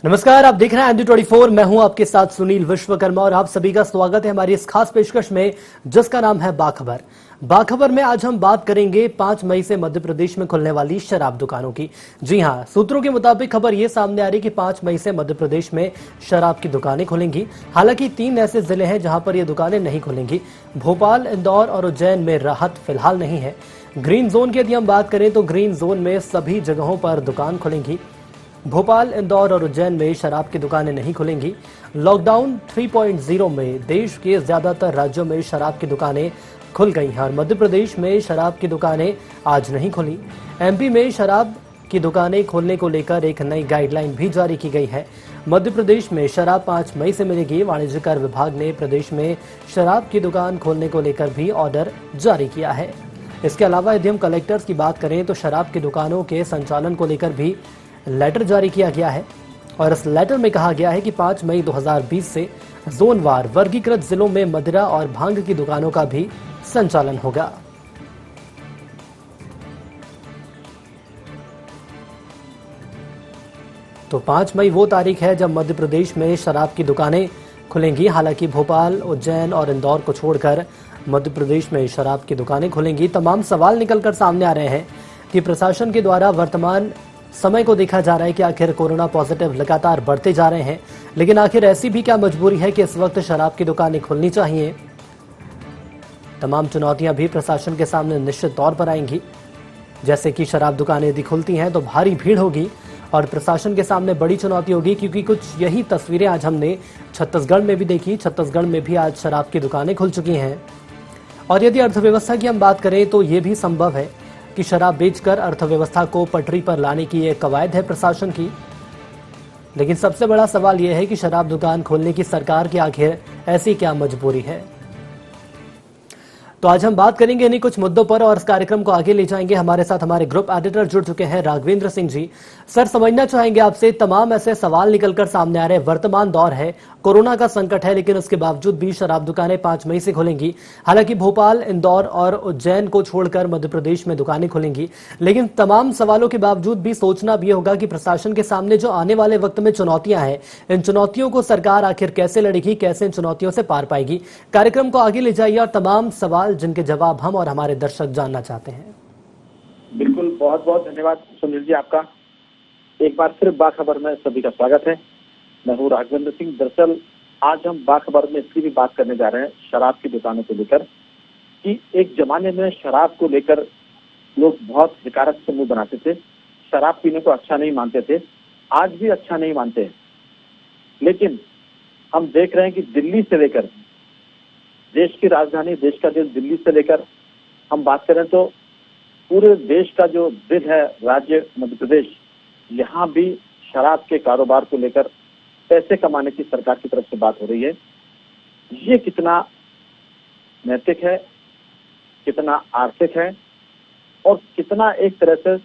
नमस्कार, आप देख रहे हैं ND24। मैं हूं आपके साथ सुनील विश्वकर्मा और आप सभी का स्वागत है हमारी इस खास पेशकश में जिसका नाम है बाखबर। बाखबर में आज हम बात करेंगे 5 मई से मध्य प्रदेश में खुलने वाली शराब दुकानों की। जी हां, सूत्रों के मुताबिक खबर ये सामने आ रही कि 5 मई से मध्य प्रदेश में शराब की दुकानें खुलेंगी। हालांकि 3 ऐसे जिले हैं जहां पर ये दुकानें नहीं खुलेंगी। भोपाल, इंदौर और उज्जैन में राहत फिलहाल नहीं है। ग्रीन जोन की यदि हम बात करें तो ग्रीन जोन में सभी जगहों पर दुकान खुलेंगी। भोपाल, इंदौर और उज्जैन में शराब की दुकानें नहीं खुलेंगी। लॉकडाउन 3.0 में देश के ज्यादातर राज्यों में शराब की दुकानें खुल गई हैं और मध्य प्रदेश में शराब की दुकानें आज नहीं खुली। MP में शराब की दुकानें खोलने को लेकर एक नई गाइडलाइन भी जारी की गई है। मध्य प्रदेश में शराब 5 मई से मिलेगी। वाणिज्य कर विभाग ने प्रदेश में शराब की दुकान खोलने को लेकर भी ऑर्डर जारी किया है। इसके अलावा यदि हम कलेक्टर्स की बात करें तो शराब की दुकानों के संचालन को लेकर भी लेटर जारी किया गया है और इस लेटर में कहा गया है कि 5 मई 2020 से जोनवार वर्गीकृत जिलों में मदिरा और भांग की दुकानों का भी संचालन होगा। तो 5 मई वो तारीख है जब मध्य प्रदेश में शराब की दुकानें खुलेंगी। हालांकि भोपाल, उज्जैन और इंदौर को छोड़कर मध्य प्रदेश में शराब की दुकानें खुलेंगी। तमाम सवाल निकलकर सामने आ रहे हैं कि प्रशासन के द्वारा वर्तमान समय को देखा जा रहा है कि आखिर कोरोना पॉजिटिव लगातार बढ़ते जा रहे हैं, लेकिन आखिर ऐसी भी क्या मजबूरी है कि इस वक्त शराब की दुकानें खुलनी चाहिए। तमाम चुनौतियां भी प्रशासन के सामने निश्चित तौर पर आएंगी। जैसे कि शराब दुकानें यदि खुलती हैं तो भारी भीड़ होगी और प्रशासन के सामने बड़ी चुनौती होगी, क्योंकि कुछ यही तस्वीरें आज हमने छत्तीसगढ़ में भी देखी। छत्तीसगढ़ में भी आज शराब की दुकानें खुल चुकी हैं और यदि अर्थव्यवस्था की हम बात करें तो ये भी संभव है कि शराब बेचकर अर्थव्यवस्था को पटरी पर लाने की एक कवायद है प्रशासन की। लेकिन सबसे बड़ा सवाल यह है कि शराब दुकान खोलने की सरकार की आखिर ऐसी क्या मजबूरी है। तो आज हम बात करेंगे इन्हीं कुछ मुद्दों पर और इस कार्यक्रम को आगे ले जाएंगे। हमारे साथ हमारे ग्रुप एडिटर जुड़ चुके हैं, राघवेंद्र सिंह जी। सर, समझना चाहेंगे आपसे, तमाम ऐसे सवाल निकलकर सामने आ रहे हैं। वर्तमान दौर है, कोरोना का संकट है, लेकिन उसके बावजूद भी शराब दुकानें 5 मई से खुलेंगी। हालांकि भोपाल, इंदौर और उज्जैन को छोड़कर मध्य प्रदेश में दुकानें खुलेंगी। लेकिन तमाम सवालों के बावजूद भी सोचना भी होगा कि प्रशासन के सामने जो आने वाले वक्त में चुनौतियां हैं, इन चुनौतियों को सरकार आखिर कैसे लड़ेगी, कैसे इन चुनौतियों से पार पाएगी। कार्यक्रम को आगे ले जाइए और तमाम सवाल जिनके जवाब हम और हमारे दर्शक जानना चाहते हैं। बिल्कुल, बहुत बहुत धन्यवाद सुनील जी आपका। एक बार फिर बाखबर में सभी का स्वागत है। मैं हूँ राघवेंद्र सिंह। दरअसल आज हम बाखबर में इसकी भी बात करने जा रहे हैं शराब की दुकानों को लेकर कि एक जमाने में शराब को लेकर लोग बहुत हकारत से मुंह बनाते थे, शराब पीने को अच्छा नहीं मानते थे, आज भी अच्छा नहीं मानते हैं। लेकिन हम देख रहे हैं कि दिल्ली से लेकर देश की राजधानी, देश का दिल दिल्ली से लेकर हम बात करें तो पूरे देश का जो दिल है राज्य मध्य प्रदेश, यहाँ भी शराब के कारोबार को लेकर पैसे कमाने की सरकार की तरफ से बात हो रही है। ये कितना नैतिक है, कितना आर्थिक है और कितना एक तरह से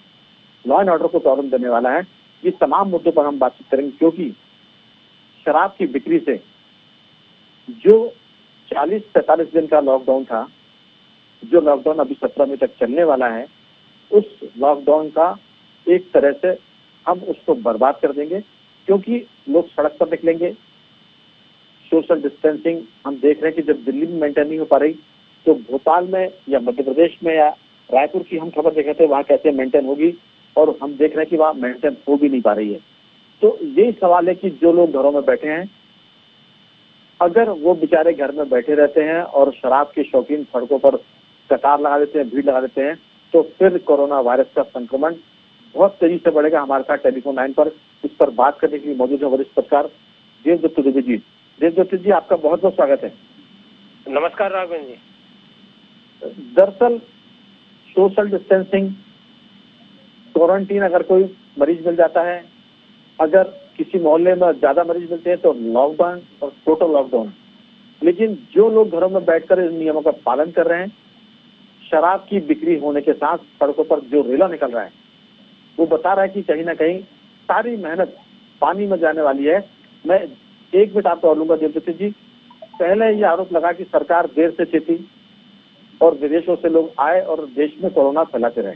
लॉ एंड ऑर्डर को प्रॉब्लम देने वाला है, ये तमाम मुद्दों पर हम बातचीत करेंगे। क्योंकि शराब की बिक्री से जो 40-45 दिन का लॉकडाउन था, जो लॉकडाउन अभी 17 मई तक चलने वाला है, उस लॉकडाउन का एक तरह से हम उसको बर्बाद कर देंगे। क्योंकि लोग सड़क पर निकलेंगे, सोशल डिस्टेंसिंग हम देख रहे हैं कि जब दिल्ली में मेंटेन नहीं हो पा रही तो भोपाल में या मध्य प्रदेश में या रायपुर की हम खबर देख रहे थे वहां कैसे मेंटेन होगी, और हम देख रहे हैं कि वहां मेंटेन हो भी नहीं पा रही है। तो यही सवाल है कि जो लोग घरों में बैठे हैं, अगर वो बेचारे घर में बैठे रहते हैं और शराब के शौकीन सड़कों पर कतार लगा देते हैं, भीड़ लगा देते हैं, तो फिर कोरोना वायरस का संक्रमण बहुत तेजी से बढ़ेगा। हमारे साथ टेलीफोन लाइन पर इस पर बात करने के लिए मौजूद है वरिष्ठ पत्रकार देवदत्त दुबे जी। देवदत्त जी, आपका बहुत बहुत स्वागत है। नमस्कार राघवेंद्र जी। दरअसल सोशल डिस्टेंसिंग, क्वारंटीन, अगर कोई मरीज मिल जाता है, अगर किसी मोहल्ले में ज्यादा मरीज मिलते हैं तो लॉकडाउन और टोटल लॉकडाउन। लेकिन जो लोग घरों में बैठकर इन नियमों का पालन कर रहे हैं, शराब की बिक्री होने के साथ सड़कों पर जो रेला निकल रहा है, वो बता रहा है कि कहीं ना कहीं सारी मेहनत पानी में जाने वाली है। मैं एक मिनट आपको और लूंगा देवदत्त जी। पहले ये आरोप लगा कि सरकार देर से चेती और विदेशों से लोग आए और देश में कोरोना फैलाते रहे।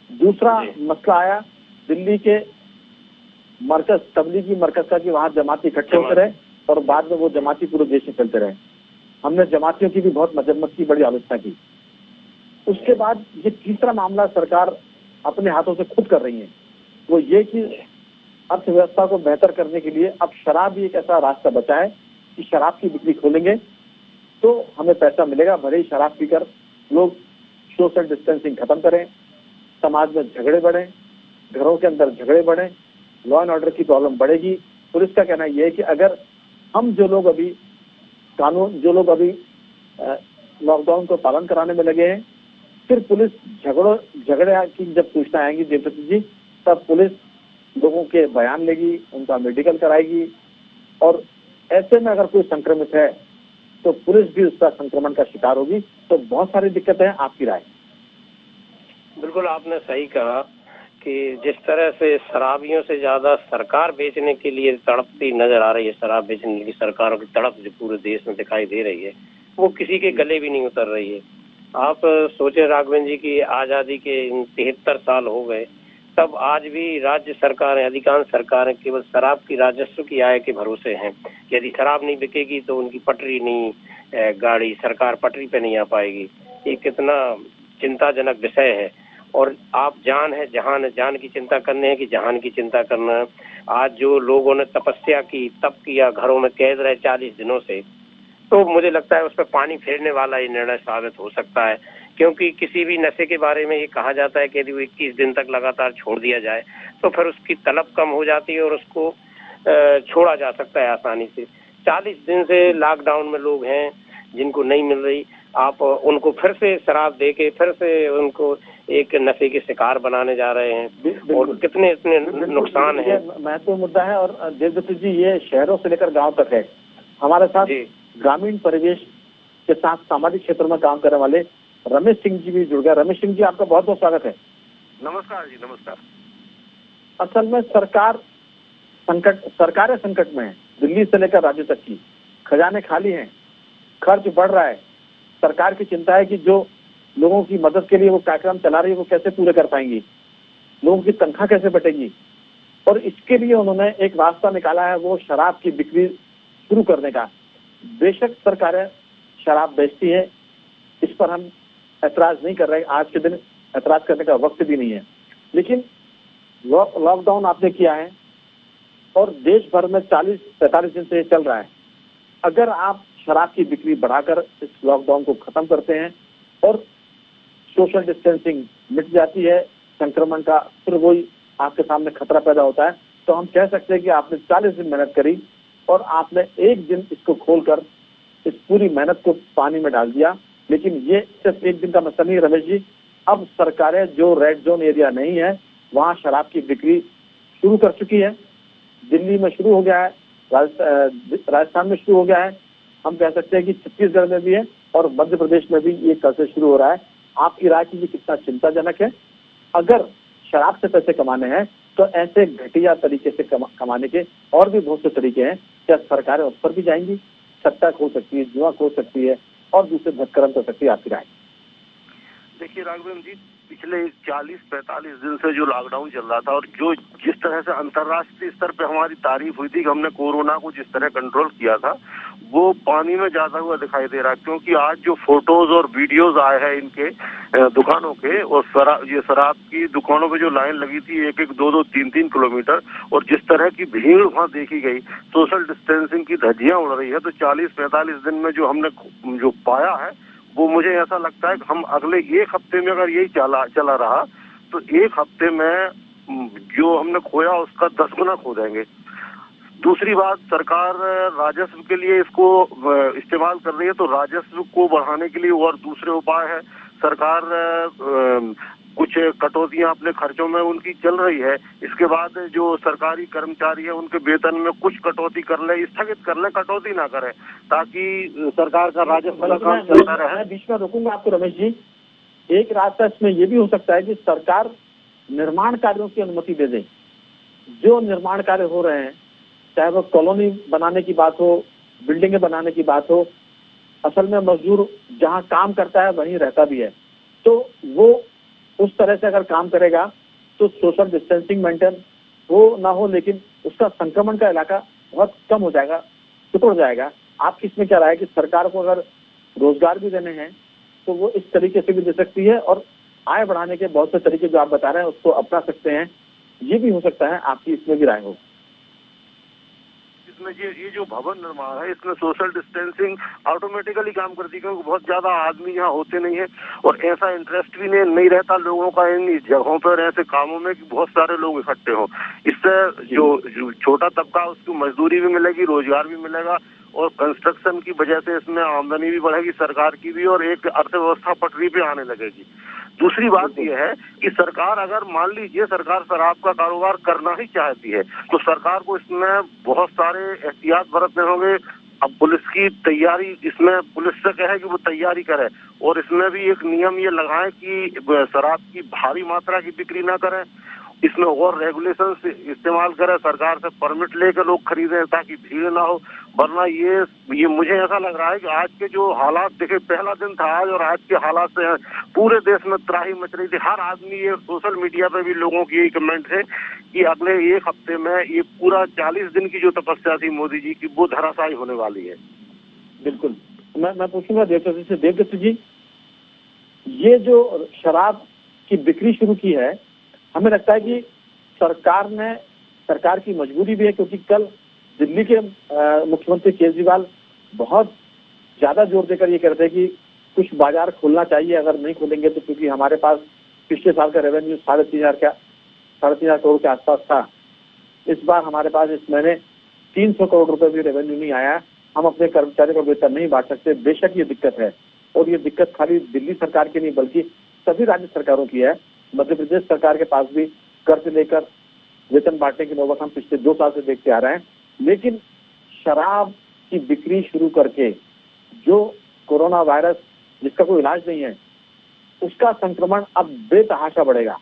दूसरा मसला आया दिल्ली के मरकज तबलीगी मरकज का कि वहाँ जमाती इकट्ठे होते रहे और बाद में वो जमाती पूरे देश में चलते रहे। हमने जमातियों की भी बहुत मजम्मत की, बड़ी आलोचना की। उसके बाद ये तीसरा मामला सरकार अपने हाथों से खुद कर रही है, वो ये कि अर्थव्यवस्था को बेहतर करने के लिए अब शराब भी एक ऐसा रास्ता बचा है कि शराब की बिक्री खोलेंगे तो हमें पैसा मिलेगा। भले ही शराब पीकर लोग सोशल डिस्टेंसिंग खत्म करें, समाज में झगड़े बढ़े, घरों के अंदर झगड़े बढ़े, लॉ एंड ऑर्डर की प्रॉब्लम बढ़ेगी। पुलिस का कहना यह है कि अगर हम जो लोग अभी लॉकडाउन को पालन कराने में लगे हैं, फिर पुलिस झगड़े की जब सूचना आएंगी देवदत्त जी, तब पुलिस लोगों के बयान लेगी, उनका मेडिकल कराएगी और ऐसे में अगर कोई संक्रमित है तो पुलिस भी उसका संक्रमण का शिकार होगी। तो बहुत सारी दिक्कतें हैं। आपकी राय? बिल्कुल आपने सही कहा कि जिस तरह से शराबियों से ज्यादा सरकार बेचने के लिए तड़पती नजर आ रही है, शराब बेचने की सरकारों की तड़प जो पूरे देश में दिखाई दे रही है, वो किसी के गले भी नहीं उतर रही है। आप सोचे राघवन जी की आजादी के 73 साल हो गए, तब आज भी राज्य सरकारें, अधिकांश सरकारें केवल शराब की राजस्व की आय के भरोसे हैं। यदि शराब नहीं बिकेगी तो उनकी पटरी नहीं, गाड़ी सरकार पटरी पे नहीं आ पाएगी। ये कितना चिंताजनक विषय है। और आप जान है जहान है, जान की चिंता करने है कि जहान की चिंता करना है। आज जो लोगों ने तपस्या की, तप किया, घरों में कैद रहे 40 दिनों से, तो मुझे लगता है उस पर पानी फेरने वाला ये निर्णय साबित हो सकता है। क्योंकि किसी भी नशे के बारे में ये कहा जाता है कि यदि वो 21 दिन तक लगातार छोड़ दिया जाए तो फिर उसकी तलब कम हो जाती है और उसको छोड़ा जा सकता है आसानी से। 40 दिन से लॉकडाउन में लोग हैं जिनको नहीं मिल रही, आप उनको फिर से शराब दे के फिर से उनको एक नशे के शिकार बनाने जा रहे हैं और कितने इतने नुकसान है। महत्वपूर्ण मुद्दा है। और देवदत्त जी, ये शहरों से लेकर गांव तक है। हमारे साथ ग्रामीण परिवेश के साथ सामाजिक क्षेत्र में काम करने वाले रमेश सिंह जी भी जुड़ गए। रमेश सिंह जी, आपका बहुत बहुत स्वागत है। नमस्कार जी, नमस्कार। असल में सरकारें संकट में है, दिल्ली से लेकर राज्य तक की। खजाने खाली हैं, खर्च बढ़ रहा है। सरकार की चिंता है कि जो लोगों की मदद के लिए वो कार्यक्रम चला रही है वो कैसे पूरे कर पाएंगी, लोगों की तनख्वाह कैसे बटेगी। और इसके लिए उन्होंने एक रास्ता निकाला है, वो शराब की बिक्री शुरू करने का। बेशक सरकारें शराब बेचती है, इस पर हम ऐतराज नहीं कर रहे, आज के दिन ऐतराज करने का वक्त भी नहीं है। लेकिन लॉकडाउन आपने किया है और देश भर में 40-45 दिन से ये चल रहा है। अगर आप शराब की बिक्री बढ़ाकर इस लॉकडाउन को खत्म करते हैं और सोशल डिस्टेंसिंग मिट जाती है, संक्रमण का फिर वही आपके सामने खतरा पैदा होता है, तो हम कह सकते हैं कि आपने 40 दिन मेहनत करी और आपने एक दिन इसको खोलकर इस पूरी मेहनत को पानी में डाल दिया। लेकिन ये सिर्फ एक दिन का मसला नहीं रमेश जी। अब सरकारें जो रेड जोन एरिया नहीं है वहाँ शराब की बिक्री शुरू कर चुकी है। दिल्ली में शुरू हो गया है, राजस्थान में शुरू हो गया है, हम कह सकते हैं कि छत्तीसगढ़ में भी है और मध्य प्रदेश में भी ये कल से शुरू हो रहा है। आपकी राय कीजिए, कितना चिंताजनक है। अगर शराब से पैसे कमाने हैं तो ऐसे घटिया तरीके से कमाने के और भी बहुत से तरीके हैं। क्या सरकारें उस पर भी जाएंगी? सट्टा खो सकती है, जुआ खो सकती है और दूसरे भटकरम कर सकती है। आपकी राय? देखिए राघवेंद्र जी, पिछले 40-45 दिन से जो लॉकडाउन चल रहा था और जो जिस तरह से अंतर्राष्ट्रीय स्तर पे हमारी तारीफ हुई थी कि हमने कोरोना को जिस तरह कंट्रोल किया था, वो पानी में जाता हुआ दिखाई दे रहा है। क्योंकि आज जो फोटोज और वीडियोज आए हैं इनके दुकानों के, और शराब की दुकानों पे जो लाइन लगी थी 1-1, 2-2, 3-3 किलोमीटर, और जिस तरह की भीड़ वहाँ देखी गई, सोशल डिस्टेंसिंग की धज्जियां उड़ रही है, तो 40-45 दिन में जो हमने जो पाया है वो मुझे ऐसा लगता है कि हम अगले एक हफ्ते में अगर यही चला रहा तो एक हफ्ते में जो हमने खोया उसका 10 गुना खो देंगे। दूसरी बात, सरकार राजस्व के लिए इसको इस्तेमाल कर रही है, तो राजस्व को बढ़ाने के लिए और दूसरे उपाय है। सरकार कुछ कटौतियां अपने खर्चों में उनकी चल रही है। इसके बाद जो सरकारी कर्मचारी है उनके वेतन में कुछ कटौती कर ले, स्थगित कर ले, कटौती ना करे, ताकि सरकार का राजस्व का काम चलता रहे। मैं बीच में रोकूंगा आपको रमेश जी। एक रास्ता इसमें ये भी हो सकता है कि सरकार निर्माण कार्यों की अनुमति दे दे। जो निर्माण कार्य हो रहे हैं, चाहे वो कॉलोनी बनाने की बात हो, बिल्डिंगें बनाने की बात हो, असल में मजदूर जहाँ काम करता है वहीं रहता भी है, तो वो उस तरह से अगर काम करेगा तो सोशल डिस्टेंसिंग मेंटेन हो ना हो, लेकिन उसका संक्रमण का इलाका बहुत कम हो जाएगा, सिकुड़ जाएगा। आपकी इसमें क्या राय है कि सरकार को अगर रोजगार भी देने हैं तो वो इस तरीके से भी दे सकती है, और आय बढ़ाने के बहुत से तरीके जो आप बता रहे हैं उसको अपना सकते हैं, ये भी हो सकता है? आपकी इसमें भी राय हो? इसमें ये जो भवन निर्माण है इसमें सोशल डिस्टेंसिंग ऑटोमेटिकली काम करती है, क्योंकि बहुत ज्यादा आदमी यहाँ होते नहीं है और ऐसा इंटरेस्ट भी नहीं रहता लोगों का इन जगहों पर ऐसे कामों में कि बहुत सारे लोग इकट्ठे हों। इससे जो छोटा तबका उसको मजदूरी भी मिलेगी, रोजगार भी मिलेगा, और कंस्ट्रक्शन की वजह से इसमें आमदनी भी बढ़ेगी सरकार की भी, और एक अर्थव्यवस्था पटरी पे आने लगेगी। दूसरी बात यह है कि सरकार, अगर मान लीजिए सरकार शराब का कारोबार करना ही चाहती है तो सरकार को इसमें बहुत सारे एहतियात बरतने होंगे। अब पुलिस की तैयारी, इसमें पुलिस से कहे कि वो तैयारी करे, और इसमें भी एक नियम ये लगाए कि शराब की भारी मात्रा की बिक्री ना करें, इसमें और रेगुलेशन इस्तेमाल करें, सरकार से परमिट लेकर लोग खरीदें ताकि भीड़ ना हो। वरना ये मुझे ऐसा लग रहा है कि आज के जो हालात देखे, पहला दिन था आज और आज के हालात से पूरे देश में त्राही मच रही थी। हर आदमी, ये सोशल मीडिया पे भी लोगों की यही कमेंट है कि अगले एक हफ्ते में ये पूरा 40 दिन की जो तपस्या थी मोदी जी की वो धराशायी होने वाली है। बिल्कुल। मैं पूछूंगा देवदत्त से। देवदत्त जी, ये जो शराब की बिक्री शुरू की है, हमें लगता है कि सरकार की मजबूरी भी है, क्योंकि कल दिल्ली के मुख्यमंत्री केजरीवाल बहुत ज्यादा जोर देकर ये कहते हैं कि कुछ बाजार खोलना चाहिए, अगर नहीं खोलेंगे तो, क्योंकि हमारे पास पिछले साल का रेवेन्यू 3,500 करोड़ के आसपास था। इस बार हमारे पास इस महीने 300 करोड़ रुपए भी रेवेन्यू नहीं आया। हम अपने कर्मचारियों का वेतन नहीं बांट सकते। बेशक ये दिक्कत है, और ये दिक्कत खाली दिल्ली सरकार की नहीं बल्कि सभी राज्य सरकारों की है। मध्य प्रदेश सरकार के पास भी कर्ज लेकर वेतन बांटने की नौबत हम पिछले 2 साल से देखते आ रहे हैं। लेकिन शराब की बिक्री शुरू करके जो कोरोना वायरस, जिसका कोई इलाज नहीं है, उसका संक्रमण अब बेतहाशा बढ़ेगा,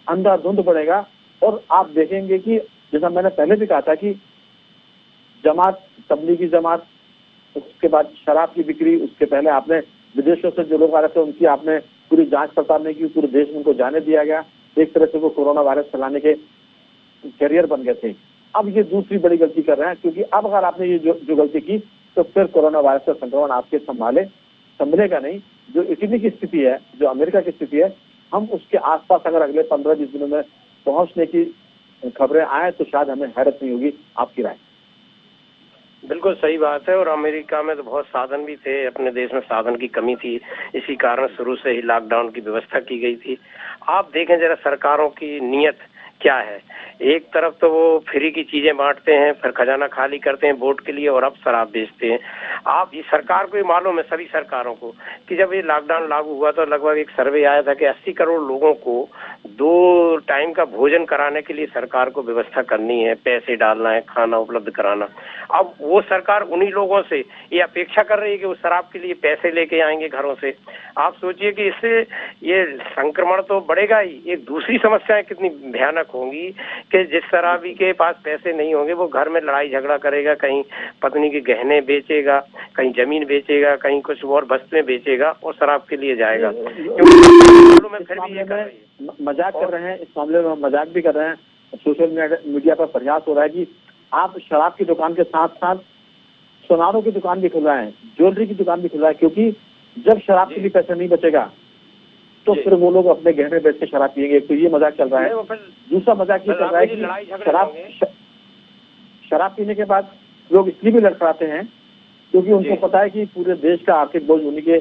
अंधाधुंध बढ़ेगा। और आप देखेंगे कि जैसा मैंने पहले भी कहा था कि जमात, तबलीगी जमात, उसके बाद शराब की बिक्री, उसके पहले आपने विदेशों से जो लोग आ रहे थे उनकी आपने पूरी जांच पड़ताल नहीं की, पूरे देश में उनको जाने दिया गया। एक तरह से वो कोरोना वायरस फैलाने के कैरियर बन गए थे। अब ये दूसरी बड़ी गलती कर रहे हैं, क्योंकि अब अगर आपने ये जो गलती की तो फिर कोरोना वायरस का संक्रमण आपके संभलेगा नहीं। जो इटली की स्थिति है, जो अमेरिका की स्थिति है, हम उसके आसपास अगर अगले 15-20 दिनों में पहुंचने की खबरें आए तो शायद हमें हैरत नहीं होगी। आपकी राय? बिल्कुल सही बात है। और अमेरिका में तो बहुत साधन भी थे, अपने देश में साधन की कमी थी, इसी कारण शुरू से ही लॉकडाउन की व्यवस्था की गई थी। आप देखें जरा सरकारों की नीयत क्या है। एक तरफ तो वो फ्री की चीजें बांटते हैं, फिर खजाना खाली करते हैं वोट के लिए, और अब शराब बेचते हैं। आप ये सरकार को ही मालूम है, सभी सरकारों को, कि जब ये लॉकडाउन लागू हुआ तो लगभग एक सर्वे आया था कि 80 करोड़ लोगों को 2 टाइम का भोजन कराने के लिए सरकार को व्यवस्था करनी है, पैसे डालना है, खाना उपलब्ध कराना। अब वो सरकार उन्हीं लोगों से ये अपेक्षा कर रही है कि वो शराब के लिए पैसे लेके आएंगे घरों से। आप सोचिए कि इससे ये संक्रमण तो बढ़ेगा ही, एक दूसरी समस्याएं कितनी भयानक होंगी कि जिस शराबी के पास पैसे नहीं होंगे वो घर में लड़ाई झगड़ा करेगा, कहीं पत्नी के गहने बेचेगा, कहीं जमीन बेचेगा, कहीं कुछ और वस्तुएं बेचेगा और शराब के लिए जाएगा। मजाक कर रहे हैं, इस मामले में मजाक भी कर रहे हैं। सोशल मीडिया पर प्रयास हो रहा है कि आप शराब की दुकान के साथ साथ सोनारों की दुकान भी खुलवाएं, ज्वेलरी की दुकान भी खुलवाएं, क्योंकि जब शराब के लिए पैसा नहीं बचेगा तो फिर वो लोग अपने गहने बेच के शराब पिएंगे। तो ये मजाक चल रहा है। दूसरा मजाक ये चल रहा है कि शराब पीने के बाद लोग इसलिए भी लड़खड़ाते हैं क्योंकि उनको पता है कि पूरे देश का आर्थिक बोझ उन्हीं के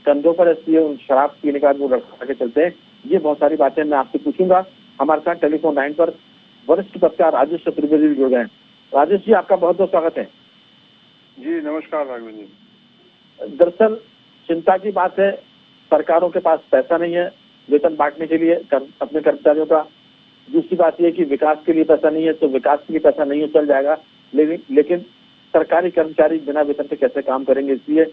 कंधों पर, इसलिए उन शराब पीने के बाद वो लड़खड़ा के चलते हैं। ये बहुत सारी बातें मैं आपसे पूछूंगा। हमारे साथ टेलीफोन लाइन पर वरिष्ठ पत्रकार राजेश चतुर्वेदी भी जुड़ गए हैं। राजेश जी, आपका बहुत बहुत स्वागत है। जी नमस्कार राघवन जी। दरअसल चिंता की बात है, सरकारों के पास पैसा नहीं है वेतन बांटने के लिए अपने कर्मचारियों का। दूसरी बात यह कि विकास के लिए पैसा नहीं है, तो विकास के लिए पैसा नहीं है चल जाएगा, लेकिन सरकारी कर्मचारी बिना वेतन के कैसे काम करेंगे। इसलिए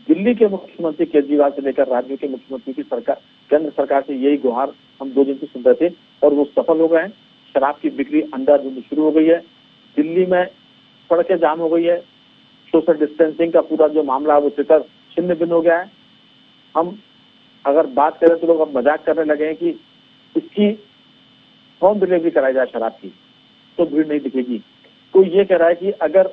दिल्ली के मुख्यमंत्री केजरीवाल से लेकर राज्यों के मुख्यमंत्री की सरकार, केंद्र सरकार से यही गुहार हम 2 दिन से सुन रहे थे और वो सफल हो गए हैं। शराब की बिक्री अंधाधुंध शुरू हो गई है, दिल्ली में सड़कें जाम हो गई है, सोशल डिस्टेंसिंग का पूरा जो मामला है वो शिखर छिन्न भिन्न हो गया है। हम अगर बात करें तो लोग अब मजाक करने लगे हैं कि इसकी होम डिलीवरी कराई जाए शराब की। तो भीड़ नहीं दिखेगी। कोई ये कह रहा है कि अगर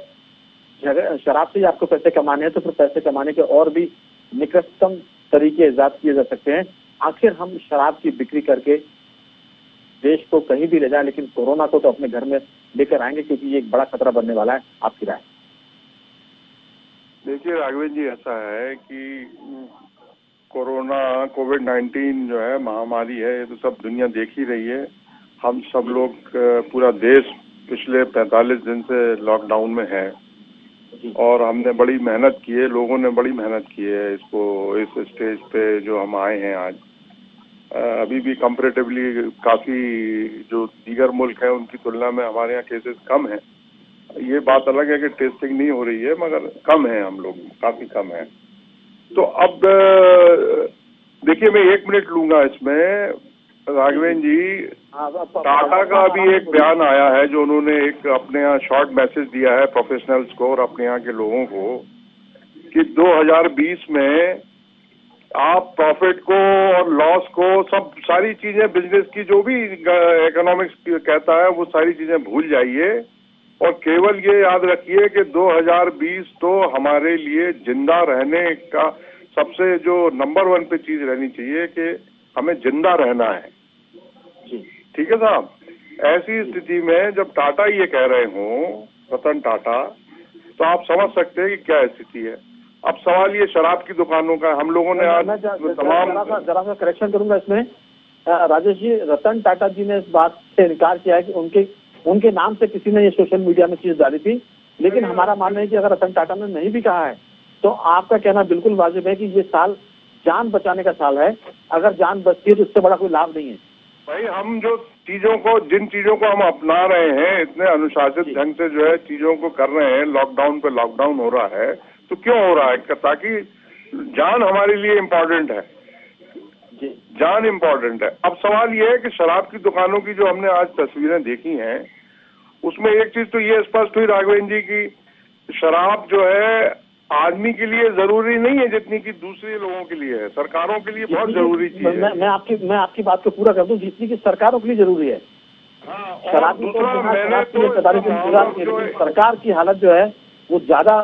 शराब से ही आपको पैसे कमाने हैं तो फिर पैसे कमाने के और भी निकृष्टतम तरीके ईजाद किए जा सकते हैं। आखिर हम शराब की बिक्री करके देश को कहीं भी ले जाए, लेकिन कोरोना को तो अपने घर में लेकर आएंगे, क्योंकि ये एक बड़ा खतरा बनने वाला है। आपकी राय? देखिए राघवेंद्र जी, ऐसा है कि कोरोना कोविड-19 जो है महामारी है, ये तो सब दुनिया देख ही रही है। हम सब लोग पूरा देश पिछले 45 दिन से लॉकडाउन में है और हमने बड़ी मेहनत की है, लोगों ने बड़ी मेहनत की है इसको, इस स्टेज पे जो हम आए हैं आज। अभी भी कंपैरेटिवली काफी जो दीगर मुल्क हैं उनकी तुलना में हमारे यहाँ केसेस कम हैं। ये बात अलग है कि टेस्टिंग नहीं हो रही है, मगर कम है, हम लोग काफी कम है। तो अब देखिए, मैं 1 मिनट लूंगा इसमें। राघवेंद्र जी, टाटा का अभी एक बयान आया है जो उन्होंने एक अपने यहाँ शॉर्ट मैसेज दिया है प्रोफेशनल्स को और अपने यहाँ के लोगों को कि 2020 में आप प्रॉफिट को और लॉस को, सब सारी चीजें, बिजनेस की जो भी इकोनॉमिक्स कहता है वो सारी चीजें भूल जाइए और केवल ये याद रखिए कि 2020 तो हमारे लिए जिंदा रहने का सबसे जो नंबर 1 पे चीज रहनी चाहिए कि हमें जिंदा रहना है। ठीक है साहब? ऐसी स्थिति में जब टाटा ये कह रहे हों, रतन टाटा, तो आप समझ सकते हैं कि क्या स्थिति है। अब सवाल ये शराब की दुकानों का, हम लोगों ने आज तमाम जरा सा करेक्शन करूंगा इसमें। राजेश जी, रतन टाटा जी ने इस बात से इनकार किया है कि उनके नाम से किसी ने ये सोशल मीडिया में चीज डाली थी, लेकिन हमारा मानना है कि अगर रतन टाटा ने नहीं भी कहा है तो आपका कहना बिल्कुल वाजिब है कि ये साल जान बचाने का साल है। अगर जान बचती है तो इससे बड़ा कोई लाभ नहीं है। भाई, हम जो जिन चीजों को हम अपना रहे हैं, इतने अनुशासित ढंग से जो है चीजों को कर रहे हैं, लॉकडाउन पे लॉकडाउन हो रहा है, तो क्यों हो रहा है? ताकि जान हमारे लिए इम्पोर्टेंट है, जान इम्पोर्टेंट है। अब सवाल ये है कि शराब की दुकानों की जो हमने आज तस्वीरें देखी हैं, उसमें एक चीज तो ये स्पष्ट हुई राघवेंद्र जी की शराब जो है आदमी के लिए जरूरी नहीं है जितनी कि दूसरे लोगों के लिए है, सरकारों के लिए बहुत जरूरी चीज है। मैं आपकी बात को पूरा कर दूं, जितनी की सरकारों के लिए जरूरी है। हाँ, शराब सरकार की हालत जो है वो ज्यादा,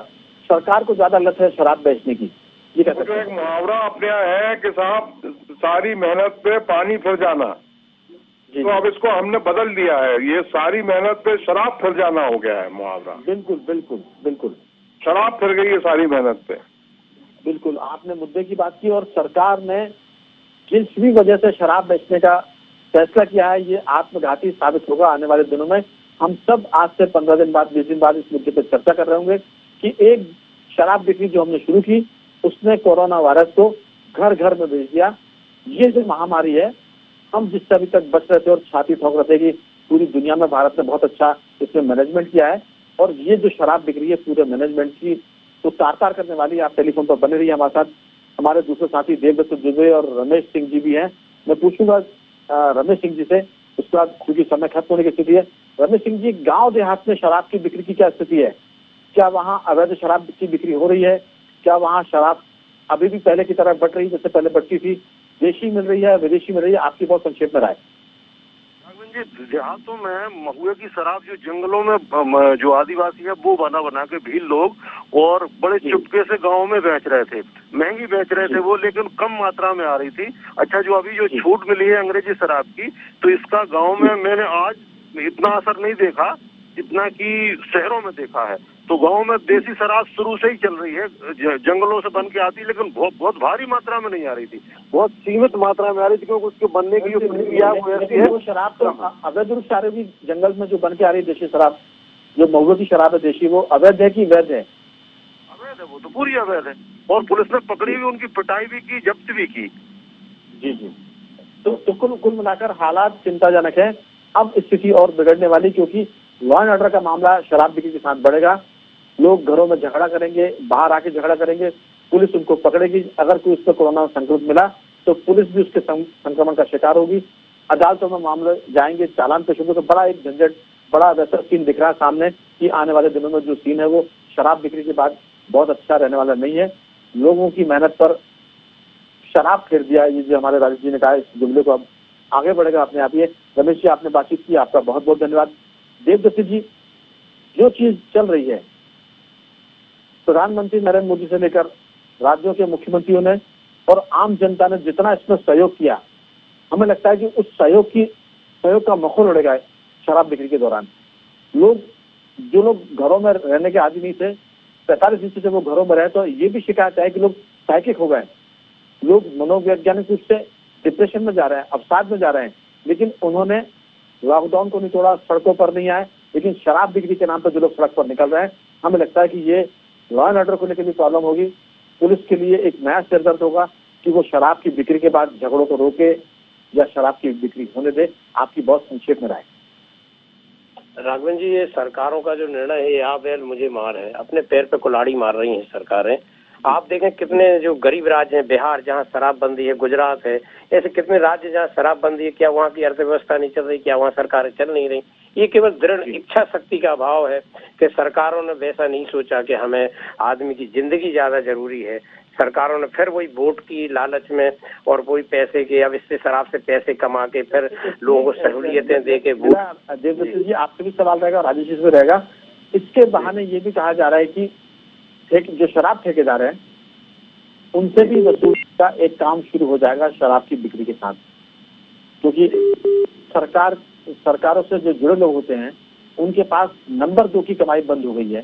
सरकार को ज्यादा लत है शराब बेचने की। ये कह सकते हैं। एक मुहावरा अपने यहाँ है कि साहब, सारी मेहनत पे पानी फिर जाना, तो अब इसको हमने बदल दिया है, ये सारी मेहनत पे शराब फिर जाना हो गया है मुहावरा। बिल्कुल बिल्कुल बिल्कुल, शराब फिर गई है सारी मेहनत पे। बिल्कुल, आपने मुद्दे की बात की और सरकार ने जिस भी वजह से शराब बेचने का फैसला किया है, ये आत्मघाती साबित होगा आने वाले दिनों में। हम सब आज से 15 दिन बाद, 20 दिन बाद इस मुद्दे पर चर्चा कर रहे होंगे कि एक शराब बिक्री जो हमने शुरू की उसने कोरोना वायरस को घर घर में भेज दिया। ये जो महामारी है, हम जिससे अभी तक बच रहे थे और छाती ठोक रहे थे कि पूरी दुनिया में भारत ने बहुत अच्छा इसमें मैनेजमेंट किया है, और ये जो शराब बिक्री है पूरे मैनेजमेंट की तो तार करने वाली। आप टेलीफोन पर बने रहिए हमारे साथ। हमारे दूसरे साथी देवदत्त दुबे और रमेश सिंह जी भी हैं। मैं पूछूंगा रमेश सिंह जी से, उसके बाद क्योंकि समय खत्म होने की स्थिति है। रमेश सिंह जी, गांव देहात में शराब की बिक्री की क्या स्थिति है? क्या वहाँ अवैध शराब की बिक्री हो रही है? क्या वहाँ शराब अभी भी पहले की तरह बट रही जैसे पहले बटती थी? देशी मिल रही है, विदेशी मिल रही है? आपकी बहुत संक्षेप में राय। देहातों में महुए की शराब जो जंगलों में जो आदिवासी है वो बना के भी लोग और बड़े चुपके से गांव में बेच रहे थे, महंगी बेच रहे थे वो, लेकिन कम मात्रा में आ रही थी। अच्छा, जो अभी जो छूट मिली है अंग्रेजी शराब की, तो इसका गांव में मैंने आज इतना असर नहीं देखा जितना कि शहरों में देखा है। तो गांव में देसी शराब शुरू से ही चल रही है, जंगलों से बन के आती, लेकिन बहुत भारी मात्रा में नहीं आ रही थी, बहुत सीमित मात्रा में आ रही थी, क्योंकि उसके बनने की जो प्रक्रिया वो ऐसी है। वो शराब तो अवैध रूप से भी जंगल में जो बन के आ रही है देशी शराब, जो महुए की शराब है देशी, वो अवैध है कि वैध है? अवैध है, वो तो पूरी अवैध है, और पुलिस ने पकड़ी भी, उनकी पिटाई भी की, जब्त भी की। जी जी। तो कुल मिलाकर हालात चिंताजनक है। अब स्थिति और बिगड़ने वाली, क्योंकि लॉ एंड ऑर्डर का मामला शराब बिक्री के साथ बढ़ेगा। लोग घरों में झगड़ा करेंगे, बाहर आके झगड़ा करेंगे, पुलिस उनको पकड़ेगी। अगर कोई उसको कोरोना संक्रमित मिला तो पुलिस भी उसके संक्रमण का शिकार होगी। अदालतों में मामले जाएंगे, चालान पेश होंगे। तो बड़ा एक झंझट, बड़ा वैसा सीन दिख रहा है सामने कि आने वाले दिनों में जो सीन है वो शराब बिक्री के बाद बहुत अच्छा रहने वाला नहीं है। लोगों की मेहनत पर शराब फेर दिया, ये जो हमारे राजेश जी ने कहा, इस जुमले को अब आगे बढ़ेगा अपने आप। ये रमेश जी, आपने बातचीत की, आपका बहुत बहुत धन्यवाद। देवदत्त जी, जो चीज चल रही है, प्रधानमंत्री नरेंद्र मोदी से लेकर राज्यों के मुख्यमंत्रियों ने और आम जनता ने जितना इसमें सहयोग किया, हमें लगता है कि उस सहयोग का मखौल उड़ेगा शराब बिक्री के दौरान। जो लोग घरों में रहने के आदी नहीं थे, 45 दिन से वो घरों में रहे, तो ये भी शिकायत है कि लोग साइकिक हो गए, लोग मनोवैज्ञानिक रूप से डिप्रेशन में जा रहे हैं, अवसाद में जा रहे हैं। लेकिन उन्होंने लॉकडाउन को नहीं तोड़ा, सड़कों पर नहीं आए, लेकिन शराब बिक्री के नाम पर जो लोग सड़क पर निकल रहे हैं, हमें लगता है कि ये लॉ एंड ऑर्डर को लेकर भी प्रॉब्लम होगी। पुलिस के लिए एक नया सिरदर्द होगा कि वो शराब की बिक्री के बाद झगड़ों को रोके या शराब की बिक्री होने दे। आपकी बहुत संक्षेप में राय। राघवन जी, ये सरकारों का जो निर्णय है, आप बैल मुझे मार है, अपने पैर पे कुल्हाड़ी मार रही हैं सरकारें। आप देखें कितने जो गरीब राज्य हैं, बिहार जहाँ शराबबंदी है, गुजरात है, ऐसे कितने राज्य जहाँ शराबबंदी है, क्या वहाँ की अर्थव्यवस्था नहीं चल रही, क्या वहाँ सरकारें चल नहीं रही? ये केवल दृढ़ इच्छा शक्ति का अभाव है कि सरकारों ने वैसा नहीं सोचा कि हमें आदमी की जिंदगी ज्यादा जरूरी है। सरकारों ने फिर वही वोट की लालच में और वही पैसे के, अब इससे शराब से पैसे कमा के फिर लोगों को सहूलियतें दे के वोट। देवदत्त जी, आपसे भी सवाल रहेगा, राजेश जी से रहेगा। इसके बहाने ये भी कहा जा रहा है कि जो शराब ठेकेदार हैं, उनसे भी वसूली का एक काम शुरू हो जाएगा शराब की बिक्री के साथ, क्योंकि सरकारों से जो जुड़े लोग होते हैं, उनके पास नंबर 2 की कमाई बंद हो गई है,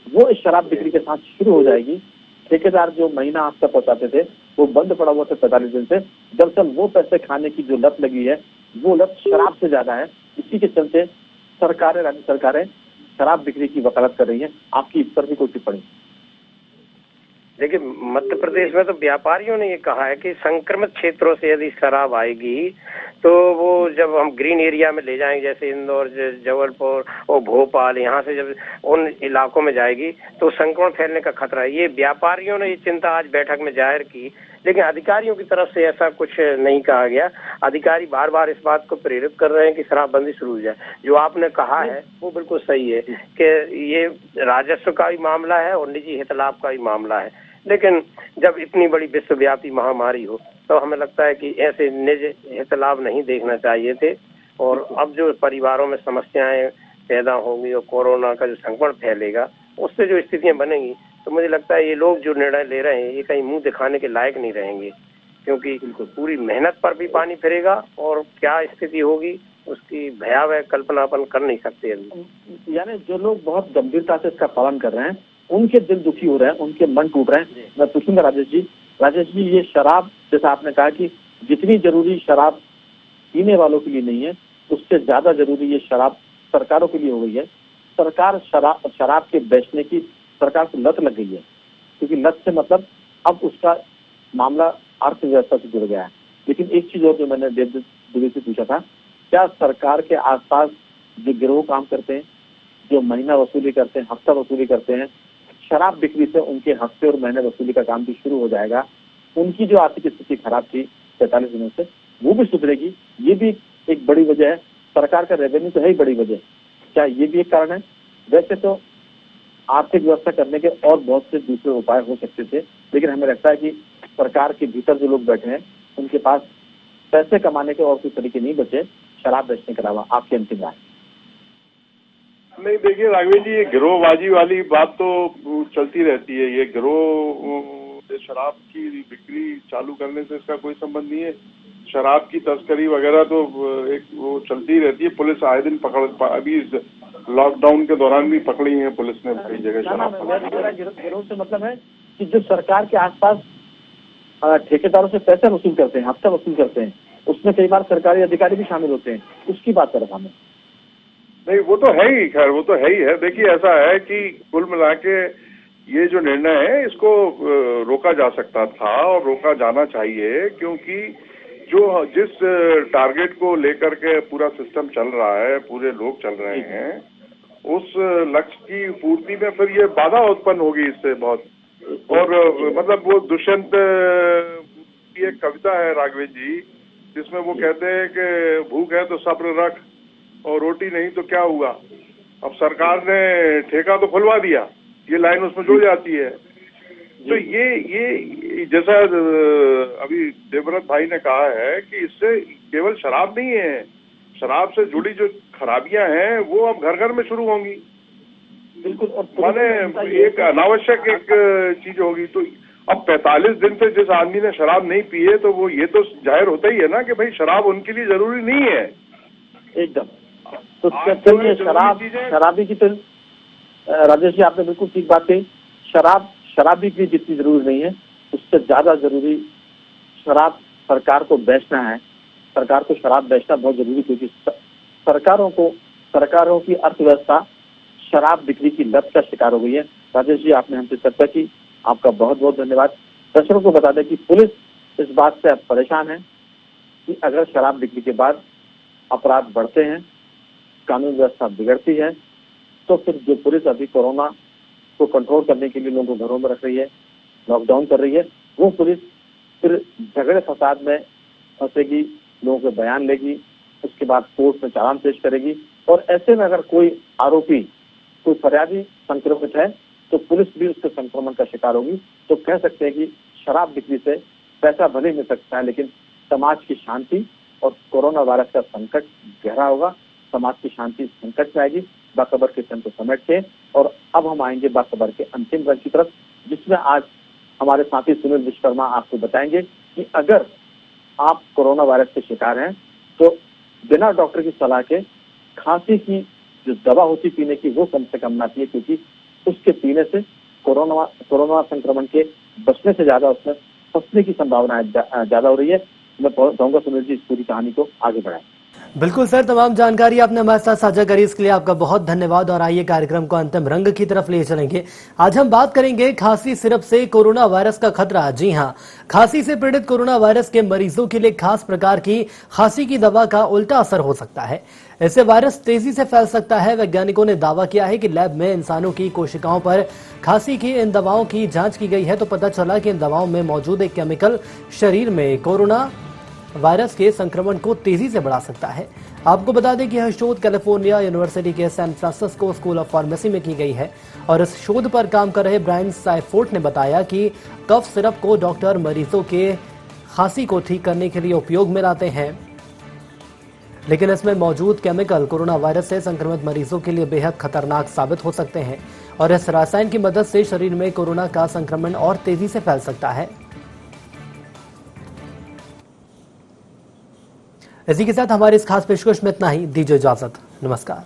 वो इस शराब बिक्री के साथ शुरू हो जाएगी। ठेकेदार जो महीना हाथ तक पहुंचाते थे, वो बंद पड़ा हुआ था 45 दिन से। दरअसल वो पैसे खाने की जो लत लगी है, वो लत शराब से ज्यादा है। इसी के चलते सरकारें, राज्य सरकारें शराब बिक्री की वकालत कर रही हैं। आपकी इस पर भी कोई टिप्पणी? देखिए, मध्य प्रदेश में तो व्यापारियों ने ये कहा है कि संक्रमित क्षेत्रों से यदि शराब आएगी तो वो जब हम ग्रीन एरिया में ले जाएंगे, जैसे इंदौर, जबलपुर और भोपाल, यहाँ से जब उन इलाकों में जाएगी तो संक्रमण फैलने का खतरा है। ये व्यापारियों ने ये चिंता आज बैठक में जाहिर की, लेकिन अधिकारियों की तरफ से ऐसा कुछ नहीं कहा गया। अधिकारी बार बार इस बात को प्रेरित कर रहे हैं कि शराबबंदी शुरू हो जाए। जो आपने कहा है वो बिल्कुल सही है कि ये राजस्व का भी मामला है और निजी हित लाभ का भी मामला है, लेकिन जब इतनी बड़ी विश्वव्यापी महामारी हो तो हमें लगता है कि ऐसे निजी हित लाभ नहीं देखना चाहिए थे। और अब जो परिवारों में समस्याएं पैदा होंगी और कोरोना का जो संक्रमण फैलेगा, उससे जो स्थितियां बनेंगी, तो मुझे लगता है ये लोग जो निर्णय ले रहे हैं ये कहीं मुंह दिखाने के लायक नहीं रहेंगे, क्योंकि पूरी मेहनत पर भी पानी फिरेगा और क्या स्थिति होगी उसकी भयावह कल्पना अपन कर नहीं सकते अभी। यानी जो लोग बहुत गंभीरता से इसका पालन कर रहे हैं, उनके दिल दुखी हो रहे हैं, उनके मन टूट रहे हैं। मैं पूछूंगा राजेश जी, ये शराब, जैसा आपने कहा कि जितनी जरूरी शराब पीने वालों के लिए नहीं है, उससे ज्यादा जरूरी ये शराब सरकारों के लिए हो गई है। सरकार शराब के बेचने की सरकार को लत लग गई है, क्योंकि लत से मतलब अब उसका मामला अर्थव्यवस्था से जुड़ गया है। लेकिन एक चीज और जो मैंने देवदत्त से पूछा था, क्या सरकार के आसपास जो गिरोह काम करते हैं, जो महीना वसूली करते हैं, हफ्ता वसूली करते हैं, शराब बिक्री से उनके हफ्ते और महीने वसूली का काम भी शुरू हो जाएगा। उनकी जो आर्थिक स्थिति खराब थी 45 दिनों से, वो भी सुधरेगी। ये भी एक बड़ी वजह है। सरकार का रेवेन्यू तो है ही बड़ी वजह, क्या ये भी एक कारण है? वैसे तो आर्थिक व्यवस्था करने के और बहुत से दूसरे उपाय हो सकते थे, लेकिन हमें लगता है कि सरकार के भीतर जो लोग बैठे हैं, उनके पास पैसे कमाने के और कोई तरीके नहीं बचे शराब बेचने के अलावा। आपकी अंतिम राय? नहीं, देखिए राघवेंद्र जी, ये गिरोहबाजी वाली बात तो चलती रहती है। ये गिरोह शराब की बिक्री चालू करने से इसका कोई संबंध नहीं है। शराब की तस्करी वगैरह तो एक वो चलती रहती है। पुलिस आए दिन अभी लॉकडाउन के दौरान भी पकड़ी है पुलिस ने कई जगह शराब। गिरोह से मतलब है कि जो सरकार के आसपास ठेकेदारों से पैसे वसूल करते हैं, हफ्ता वसूल करते हैं, उसमें कई बार सरकारी अधिकारी भी शामिल होते हैं, उसकी बात कर रहा हूँ। नहीं, वो तो है ही, खैर वो तो है ही है। देखिए, ऐसा है कि कुल मिला के ये जो निर्णय है इसको रोका जा सकता था और रोका जाना चाहिए, क्योंकि जो जिस टारगेट को लेकर के पूरा सिस्टम चल रहा है, पूरे लोग चल रहे हैं, उस लक्ष्य की पूर्ति में फिर ये बाधा उत्पन्न होगी इससे बहुत। और मतलब वो दुष्यंत की एक कविता है राघवेंद्र जी, जिसमें वो कहते हैं कि भूख है तो सब्र रख और रोटी नहीं तो क्या हुआ। अब सरकार ने ठेका तो खुलवा दिया, ये लाइन उसमें जुड़ जाती है। तो ये जैसा अभी देवव्रत भाई ने कहा है कि इससे केवल शराब नहीं है, शराब से जुड़ी जो खराबियां हैं वो अब घर घर में शुरू होंगी। बिल्कुल। और माने एक अनावश्यक एक चीज होगी। तो अब 45 दिन से जिस आदमी ने शराब नहीं पी है तो वो ये तो जाहिर होता ही है ना कि भाई शराब उनके लिए जरूरी नहीं है। एकदम। तो चलिए शराबी की तो राजेश जी आपने बिल्कुल ठीक बात कही। शराबी की जितनी जरूरी नहीं है उससे ज्यादा जरूरी शराब सरकार को बेचना है। सरकार को शराब बेचना बहुत जरूरी, क्योंकि सरकारों की अर्थव्यवस्था शराब बिक्री की लत का शिकार हो गई है। राजेश जी आपने हमसे चर्चा की, आपका बहुत बहुत धन्यवाद। दर्शकों को बता दें कि पुलिस इस बात से अब परेशान है कि अगर शराब बिक्री के बाद अपराध बढ़ते हैं, कानून व्यवस्था बिगड़ती है, तो फिर जो पुलिस अभी कोरोना को कंट्रोल करने के लिए लोगों को घरों में रख रही है, लॉकडाउन कर रही है, वो पुलिस फिर झगड़े फसाद में फंसेगी, लोगों के बयान लेगी, उसके बाद कोर्ट में चालान पेश करेगी। और ऐसे में अगर कोई आरोपी, कोई फरियादी संक्रमित है तो पुलिस भी उसके संक्रमण का शिकार होगी। तो कह सकते हैं कि शराब बिक्री से पैसा भले मिल सकता है, लेकिन समाज की शांति और कोरोना वायरस का संकट गहरा होगा। समाज की शांति संकट में आएगी। बाखबर के क्षण को समेट के और अब हम आएंगे बाखबर के अंतिम वर्ग की तरफ, जिसमें आज हमारे साथी सुनील विश्वकर्मा आपको बताएंगे कि अगर आप कोरोना वायरस के शिकार हैं तो बिना डॉक्टर की सलाह के खांसी की जो दवा होती पीने की वो कम से कम ना पिए, क्योंकि उसके पीने से कोरोना संक्रमण के बचने से ज्यादा उसमें फंसने की संभावना ज्यादा हो रही है। मैं चाहूंगा सुनील जी इस पूरी कहानी को आगे बढ़ाएं। बिल्कुल सर, तमाम जानकारी आपने हमारे साथ साझा करी, इसके लिए आपका बहुत धन्यवाद। और आइए कार्यक्रम को अंतिम रंग की तरफ ले चलेंगे। आज हम बात करेंगे खांसी सिरप से कोरोना वायरस का खतरा। जी हां, खांसी से पीड़ित कोरोना वायरस के मरीजों के लिए खास प्रकार की खांसी की दवा का उल्टा असर हो सकता है। इससे वायरस तेजी से फैल सकता है। वैज्ञानिकों ने दावा किया है कि लैब में इंसानों की कोशिकाओं पर खांसी की इन दवाओं की जांच की गई है तो पता चला कि इन दवाओं में मौजूद एक केमिकल शरीर में कोरोना वायरस के संक्रमण को तेजी से बढ़ा सकता है। आपको बता दें कि यह शोध कैलिफोर्निया यूनिवर्सिटी के San Francisco school of pharmacy में की गई है और इस शोध पर काम कर रहे ब्रायन साइफोर्ट ने बताया कि कफ सिरप को डॉक्टर मरीजों के खांसी को ठीक करने के लिए उपयोग में लाते हैं, लेकिन इसमें मौजूद केमिकल कोरोना वायरस से संक्रमित मरीजों के लिए बेहद खतरनाक साबित हो सकते हैं और इस रसायन की मदद से शरीर में कोरोना का संक्रमण और तेजी से फैल सकता है। इसी के साथ हमारे इस खास पेशकश में इतना ही। दीजिए इजाजत। नमस्कार।